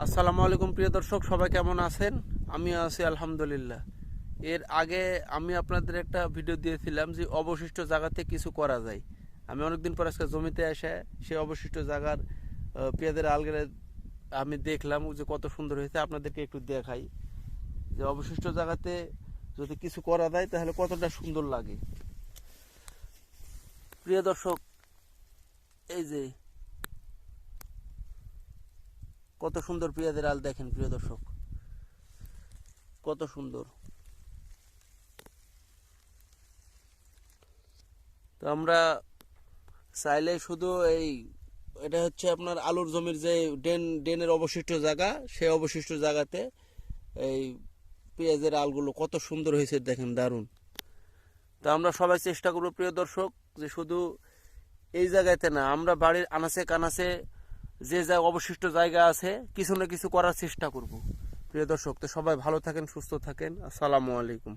আসসালামু আলাইকুম প্রিয় দর্শক, সবাই কেমন আছেন? আমি আছি আলহামদুলিল্লাহ। এর আগে আমি আপনাদের একটা ভিডিও দিয়েছিলাম যে অবশিষ্ট জায়গাতে কিছু করা যায়। আমি অনেকদিন পর আজকে জমিতে এসে সেই অবশিষ্ট জায়গার পেঁয়াজের আলগেরে আমি দেখলাম যে কত সুন্দর হয়েছে। আপনাদেরকে একটু দেখাই যে অবশিষ্ট জায়গাতে যদি কিছু করা যায় তাহলে কতটা সুন্দর লাগে। প্রিয় দর্শক, এই যে কত সুন্দর পেঁয়াজের আল দেখেন প্রিয় দর্শক, কত সুন্দর। তো আমরা চাইলে শুধু এটা হচ্ছে আপনার আলুর জমির যে ড্রেনের অবশিষ্ট জায়গা, সেই অবশিষ্ট জায়গাতে এই পেঁয়াজের আলগুলো কত সুন্দর হয়েছে দেখেন, দারুণ। তো আমরা সবাই চেষ্টা করবো প্রিয় দর্শক যে শুধু এই জায়গাতে না, আমরা বাড়ির আনাচে কানাচে যে যা অবশিষ্ট জায়গা আছে কিছু না কিছু করার চেষ্টা করব প্রিয় দর্শক। তো সবাই ভালো থাকেন, সুস্থ থাকেন। আসসালামু আলাইকুম।